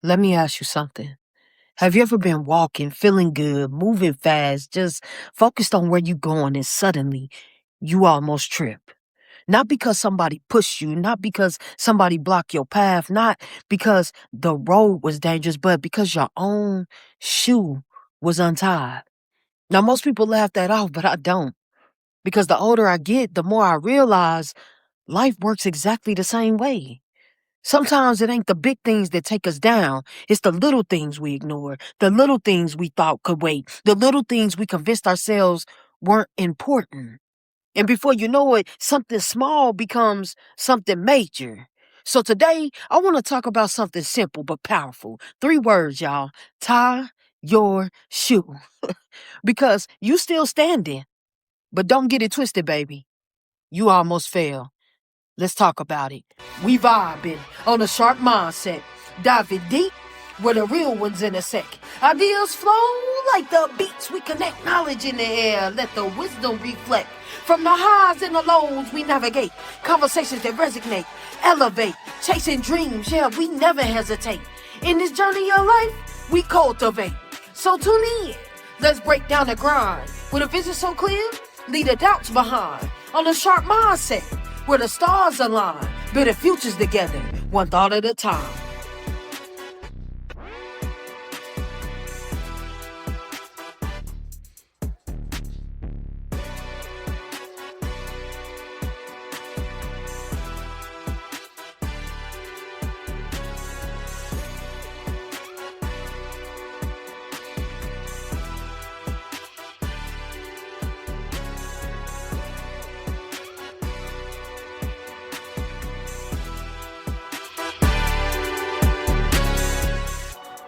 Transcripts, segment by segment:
Let me ask you something. Have you ever been walking, feeling good, moving fast, just focused on where you're going, and suddenly you almost trip? Not because somebody pushed you, not because somebody blocked your path, not because the road was dangerous, but because your own shoe was untied. Now, most people laugh that off, but I don't. Because the older I get, the more I realize life works exactly the same way. Sometimes it ain't the big things that take us down. It's the little things we ignore, the little things we thought could wait, the little things we convinced ourselves weren't important. And before you know it, something small becomes something major. So today, I want to talk about something simple but powerful. 3 words, y'all. Tie your shoe. Because you still standing, but don't get it twisted, baby. You almost fell. Let's talk about it. We vibing on a sharp mindset, diving deep where the real ones intersect. Ideas flow like the beats. We connect knowledge in the air. Let the wisdom reflect. From the highs and the lows, we navigate. Conversations that resonate, elevate. Chasing dreams, yeah, we never hesitate. In this journey of life, we cultivate. So tune in. Let's break down the grind. With a vision so clear, leave the doubts behind. On a sharp mindset, where the stars align, building futures together, one thought at a time.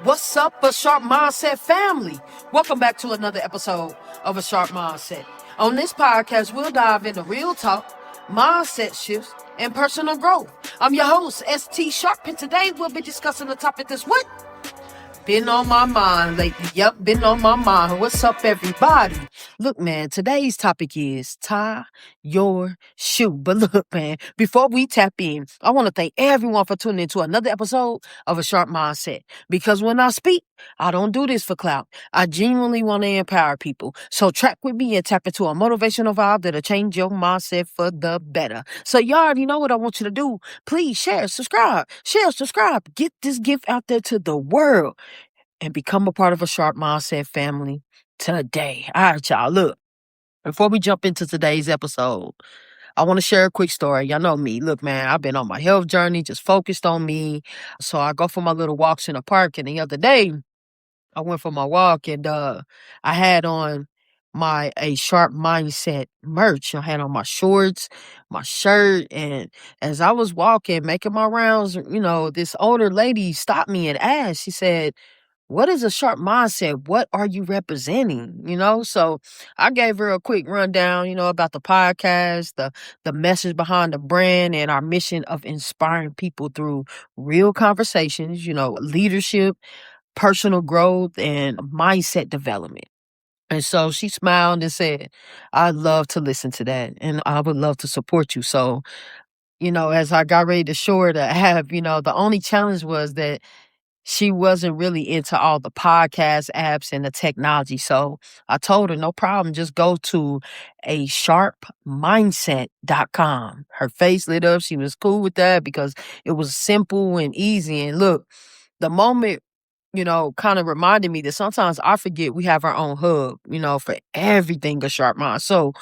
What's up, A Sharp Mindset family? Welcome back to another episode of A Sharp Mindset. On this podcast, we'll dive into real talk, mindset shifts, and personal growth. I'm your host, ST Sharpe, and today we'll be discussing the topic that's what? Been on my mind lately. Yep, been on my mind. What's up, everybody? Look, man, today's topic is tie your shoe. But look, man, before we tap in, I want to thank everyone for tuning into another episode of A Sharp Mindset. Because when I speak, I don't do this for clout. I genuinely want to empower people. So track with me and tap into a motivational vibe that'll change your mindset for the better. So y'all already know what I want you to do. Please share, subscribe. Get this gift out there to the world and become a part of A Sharp Mindset family today. All right, y'all. Look, before we jump into today's episode, I want to share a quick story. Y'all know me. Look, man, I've been on my health journey, just focused on me. So I go for my little walks in the park. And the other day, I went for my walk and I had on my A Sharp Mindset merch. I had on my shorts, my shirt, and as I was walking, making my rounds, this older lady stopped me and asked, she said, what is a sharp mindset? What are you representing? So I gave her a quick rundown, about the podcast, the message behind the brand, and our mission of inspiring people through real conversations, leadership, personal growth, and mindset development. And so she smiled and said, I'd love to listen to that and I would love to support you. So, as I got ready to show her to have, the only challenge was that she wasn't really into all the podcast apps and the technology. So I told her, no problem. Just go to a sharpmindset.com. Her face lit up. She was cool with that because it was simple and easy. And look, the moment, kind of reminded me that sometimes I forget we have our own hub, for everything a sharp mind. So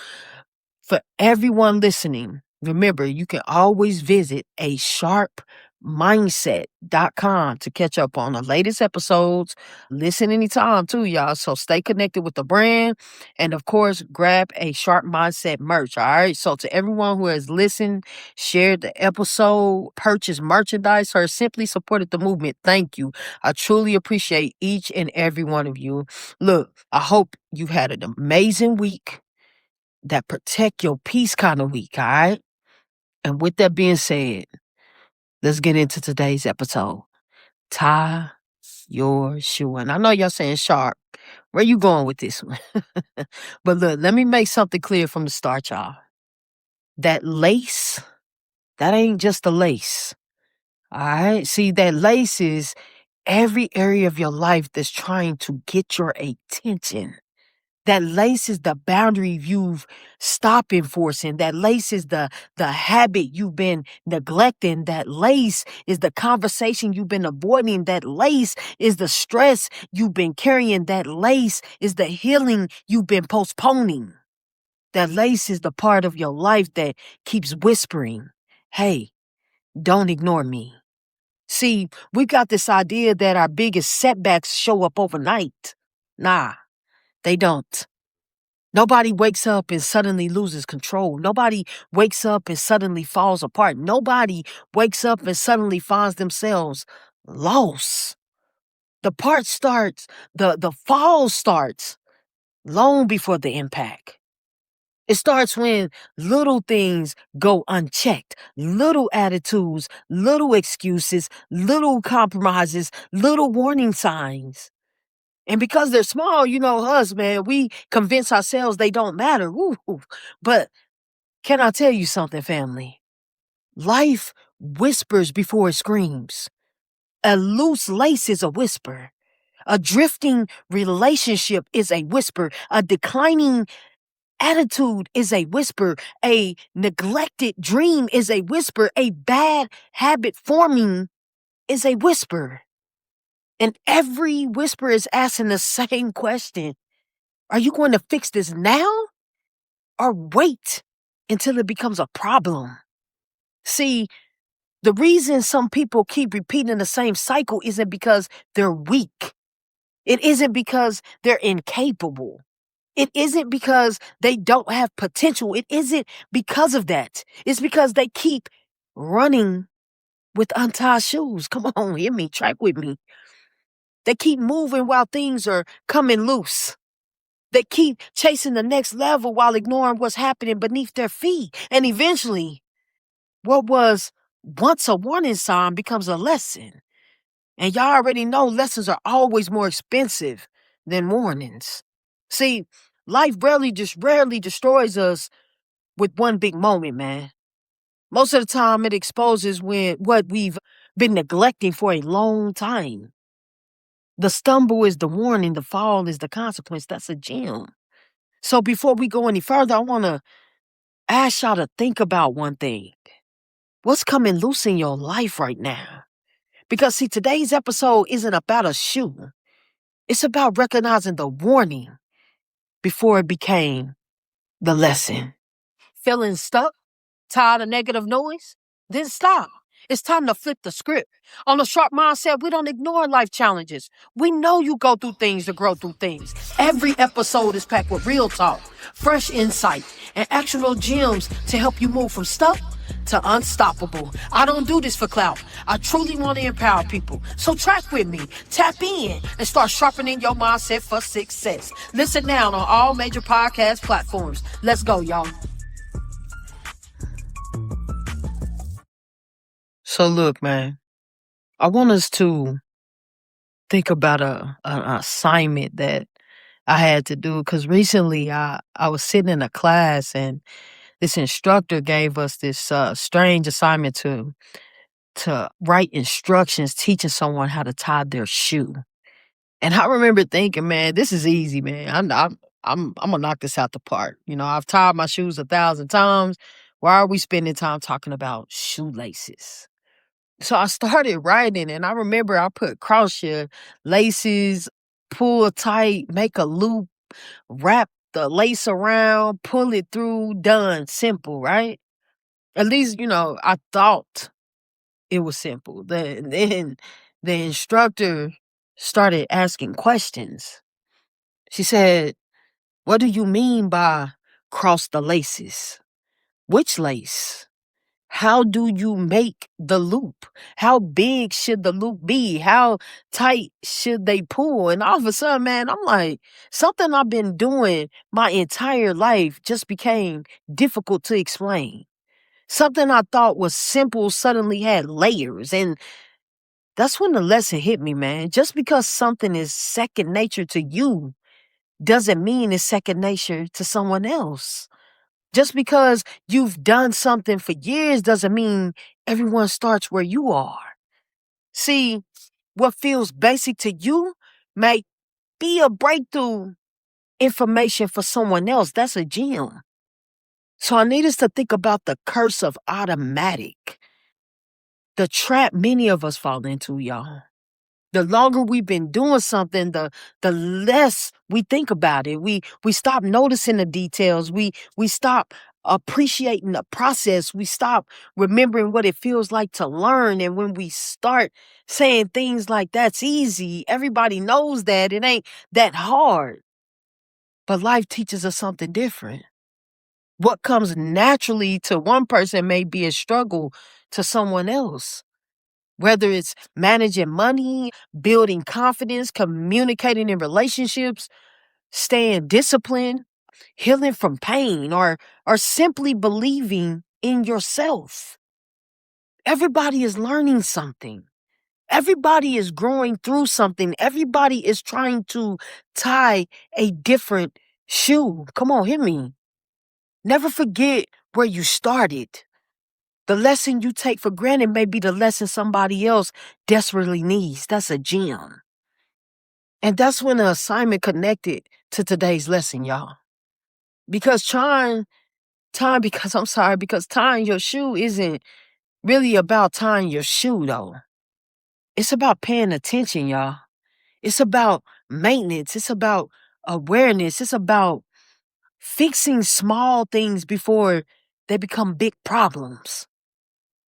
for everyone listening, remember, you can always visit a sharpmindset.com to catch up on the latest episodes. Listen anytime too, y'all. So stay connected with the brand. And of course, grab a Sharp Mindset merch. All right. So to everyone who has listened, shared the episode, purchased merchandise, or simply supported the movement, thank you. I truly appreciate each and every one of you. Look, I hope you've had an amazing week. That protect your peace kind of week, all right? And with that being said, let's get into today's episode. Tie your shoe. And I know y'all saying Sharp. Where you going with this one? But look, let me make something clear from the start, y'all. That lace, that ain't just a lace. All right? See, that lace is every area of your life that's trying to get your attention. That lace is the boundary you've stopped enforcing. That lace is the habit you've been neglecting. That lace is the conversation you've been avoiding. That lace is the stress you've been carrying. That lace is the healing you've been postponing. That lace is the part of your life that keeps whispering, hey, don't ignore me. See, we've got this idea that our biggest setbacks show up overnight. Nah, they don't. Nobody wakes up and suddenly loses control. Nobody wakes up and suddenly falls apart. Nobody wakes up and suddenly finds themselves lost. The fall starts long before the impact. It starts when little things go unchecked, little attitudes, little excuses, little compromises, little warning signs. And because they're small, us, man, we convince ourselves they don't matter. Woo. But can I tell you something, family? Life whispers before it screams. A loose lace is a whisper. A drifting relationship is a whisper. A declining attitude is a whisper. A neglected dream is a whisper. A bad habit forming is a whisper. And every whisper is asking the same question. Are you going to fix this now or wait until it becomes a problem? See, the reason some people keep repeating the same cycle isn't because they're weak. It isn't because they're incapable. It isn't because they don't have potential. It isn't because of that. It's because they keep running with untied shoes. Come on, hear me, track with me. They keep moving while things are coming loose. They keep chasing the next level while ignoring what's happening beneath their feet. And eventually, what was once a warning sign becomes a lesson. And y'all already know lessons are always more expensive than warnings. See, life rarely destroys us with one big moment, man. Most of the time, it exposes what we've been neglecting for a long time. The stumble is the warning, the fall is the consequence. That's a gem. So before we go any further, I want to ask y'all to think about one thing. What's coming loose in your life right now? Because see, today's episode isn't about a shoe. It's about recognizing the warning before it became the lesson. Feeling stuck? Tired of negative noise? Then stop. It's time to flip the script. On the Sharpe Mindset, we don't ignore life challenges. We know you go through things to grow through things. Every episode is packed with real talk, fresh insight, and actionable gems to help you move from stuck to unstoppable. I don't do this for clout. I truly want to empower people. So track with me, tap in, and start sharpening your mindset for success. Listen now on all major podcast platforms. Let's go, y'all. So look, man, I want us to think about an assignment that I had to do because recently I was sitting in a class and this instructor gave us this strange assignment to write instructions teaching someone how to tie their shoe. And I remember thinking, man, this is easy, man. I'm gonna knock this out the park. I've tied my shoes 1,000 times. Why are we spending time talking about shoelaces? So I started writing, and I remember I put crochet laces, pull tight, make a loop, wrap the lace around, pull it through, done. Simple, right? At least, I thought it was simple. Then the instructor started asking questions. She said, what do you mean by cross the laces? Which lace? How do you make the loop? How big should the loop be? How tight should they pull? And all of a sudden, man, I'm like, something I've been doing my entire life just became difficult to explain. Something I thought was simple suddenly had layers. And that's when the lesson hit me, man. Just because something is second nature to you doesn't mean it's second nature to someone else. Just because you've done something for years doesn't mean everyone starts where you are. See, what feels basic to you may be a breakthrough information for someone else. That's a gem. So I need us to think about the curse of automatic, the trap many of us fall into, y'all. The longer we've been doing something, the less we think about it. We stop noticing the details. We stop appreciating the process. We stop remembering what it feels like to learn. And when we start saying things like that's easy, everybody knows that it ain't that hard. But life teaches us something different. What comes naturally to one person may be a struggle to someone else. Whether it's managing money, building confidence, communicating in relationships, staying disciplined, healing from pain, or simply believing in yourself. Everybody is learning something. Everybody is growing through something. Everybody is trying to tie a different shoe. Come on, hear me. Never forget where you started. The lesson you take for granted may be the lesson somebody else desperately needs. That's a gem. And that's when the assignment connected to today's lesson, y'all. Because because tying your shoe isn't really about tying your shoe, though. It's about paying attention, y'all. It's about maintenance. It's about awareness. It's about fixing small things before they become big problems.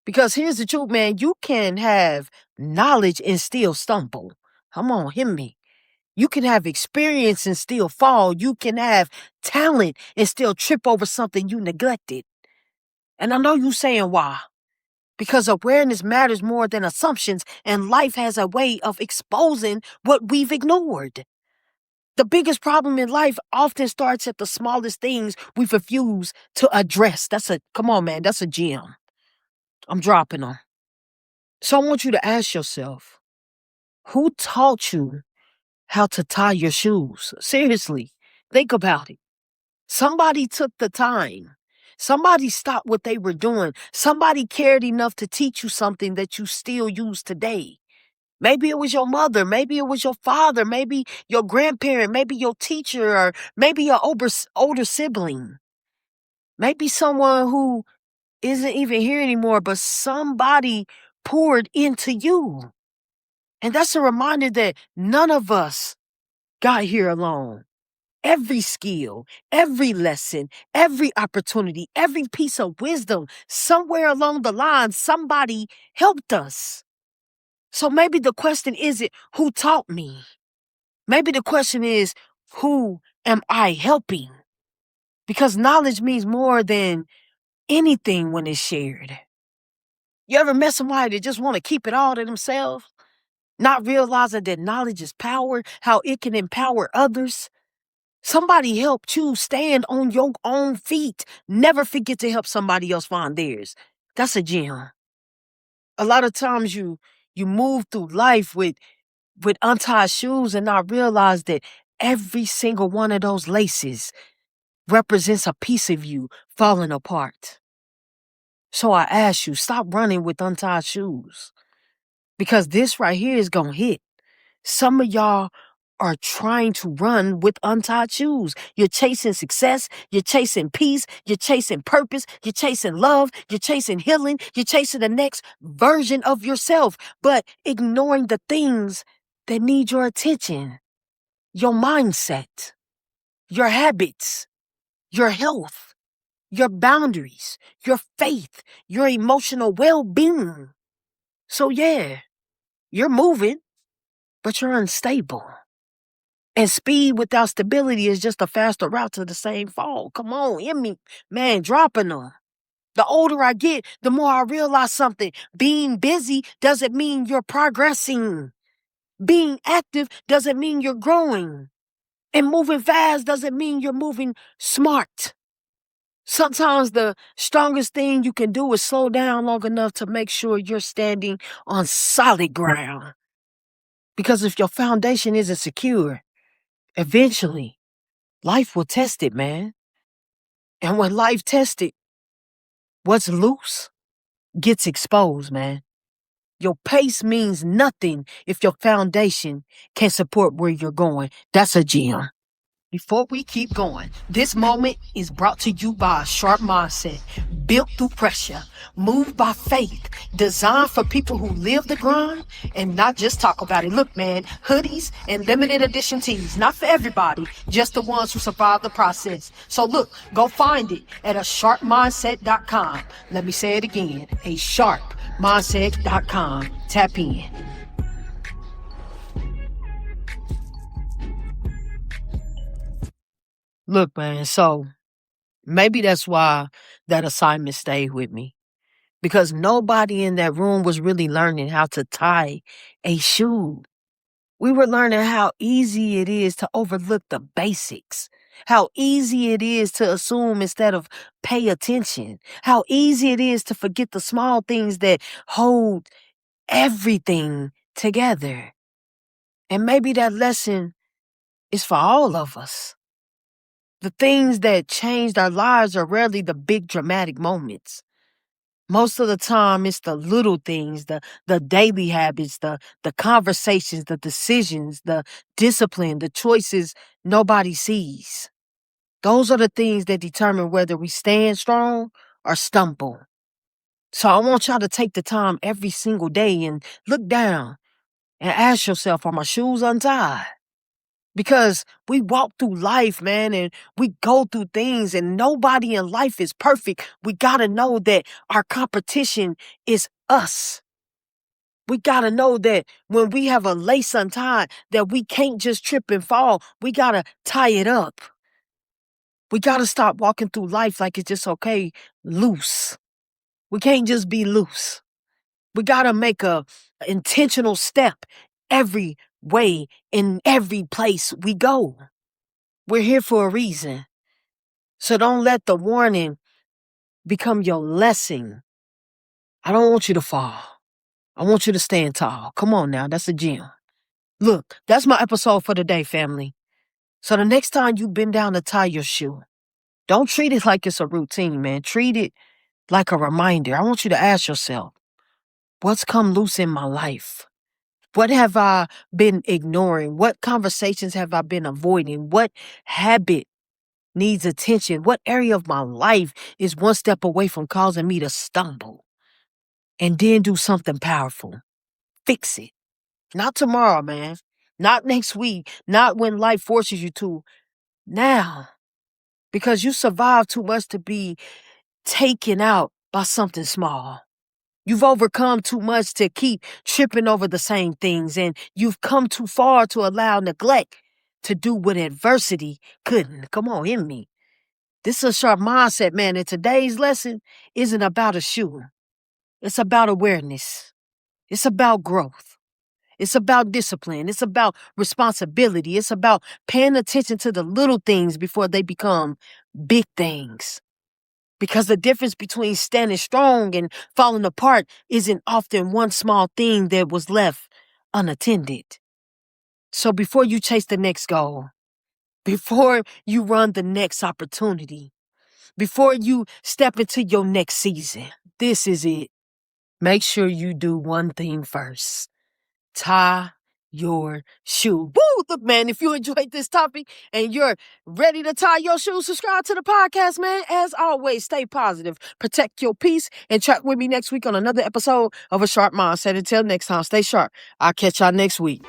Because here's the truth, man. You can have knowledge and still stumble. Come on, hear me. You can have experience and still fall. You can have talent and still trip over something you neglected. And I know you saying why. Because awareness matters more than assumptions, and life has a way of exposing what we've ignored. The biggest problem in life often starts at the smallest things we refuse to address. Come on, man, that's a gem. I'm dropping them. So I want you to ask yourself, who taught you how to tie your shoes? Seriously, think about it. Somebody took the time. Somebody stopped what they were doing. Somebody cared enough to teach you something that you still use today. Maybe it was your mother. Maybe it was your father. Maybe your grandparent. Maybe your teacher, or maybe your older sibling. Maybe someone who isn't even here anymore, but somebody poured into you. And that's a reminder that none of us got here alone. Every skill, every lesson, every opportunity, every piece of wisdom, somewhere along the line, somebody helped us. So maybe the question isn't who taught me. Maybe the question is, who am I helping? Because knowledge means more than anything when it's shared. You ever met somebody that just want to keep it all to themselves? Not realizing that knowledge is power, how it can empower others? Somebody helped you stand on your own feet. Never forget to help somebody else find theirs. That's a gem. A lot of times you move through life with untied shoes and not realize that every single one of those laces represents a piece of you falling apart. So I ask you, stop running with untied shoes. Because this right here is going to hit. Some of y'all are trying to run with untied shoes. You're chasing success. You're chasing peace. You're chasing purpose. You're chasing love. You're chasing healing. You're chasing the next version of yourself, but ignoring the things that need your attention, your mindset, your habits, your health, your boundaries, your faith, your emotional well-being. So yeah, you're moving, but you're unstable. And speed without stability is just a faster route to the same fall. Come on, hear me, man, dropping them. The older I get, the more I realize something. Being busy doesn't mean you're progressing. Being active doesn't mean you're growing. And moving fast doesn't mean you're moving smart. Sometimes the strongest thing you can do is slow down long enough to make sure you're standing on solid ground. Because if your foundation isn't secure, eventually, life will test it, man. And when life tests it, what's loose gets exposed, man. Your pace means nothing if your foundation can't support where you're going. That's a gem. Before we keep going, this moment is brought to you by a Sharpe mindset, built through pressure, moved by faith, designed for people who live the grind and not just talk about it. Look, man, hoodies and limited edition tees, not for everybody, just the ones who survive the process. So look, go find it at a sharpemindset.com. Let me say it again, a sharpemindset.com. Tap in. Look, man, so maybe that's why that assignment stayed with me. Because nobody in that room was really learning how to tie a shoe. We were learning how easy it is to overlook the basics, how easy it is to assume instead of pay attention, how easy it is to forget the small things that hold everything together. And maybe that lesson is for all of us. The things that changed our lives are rarely the big dramatic moments. Most of the time, it's the little things, the daily habits, the conversations, the decisions, the discipline, the choices nobody sees. Those are the things that determine whether we stand strong or stumble. So I want y'all to take the time every single day and look down and ask yourself, are my shoes untied? Because we walk through life, man, and we go through things, and nobody in life is perfect. We gotta know that our competition is us. We gotta know that when we have a lace untied, that we can't just trip and fall. We gotta tie it up. We gotta stop walking through life like it's just okay, loose. We can't just be loose. We gotta make a intentional step every way in every place we go. We're here for a reason. So don't let the warning become your lesson. I don't want you to fall. I want you to stand tall. Come on now, that's a gem. Look, that's my episode for today, family. So the next time you bend down to tie your shoe, don't treat it like it's a routine, man. Treat it like a reminder. I want you to ask yourself, what's come loose in my life? What have I been ignoring? What conversations have I been avoiding? What habit needs attention? What area of my life is one step away from causing me to stumble? And then do something powerful. Fix it. Not tomorrow, man. Not next week. Not when life forces you to. Now. Because you survived too much to be taken out by something small. You've overcome too much to keep tripping over the same things, and you've come too far to allow neglect to do what adversity couldn't. Come on, hear me. This is a Sharpe mindset, man, and today's lesson isn't about a shoe. It's about awareness. It's about growth. It's about discipline. It's about responsibility. It's about paying attention to the little things before they become big things. Because the difference between standing strong and falling apart isn't often one small thing that was left unattended. So before you chase the next goal, before you run the next opportunity, before you step into your next season, this is it. Make sure you do one thing first. Tie your shoe. Woo! Look, man, if you enjoyed this topic and you're ready to tie your shoe, subscribe to the podcast, man. As always, stay positive, protect your peace, and track with me next week on another episode of A Sharpe Mindset. Until next time, stay sharp. I'll catch y'all next week.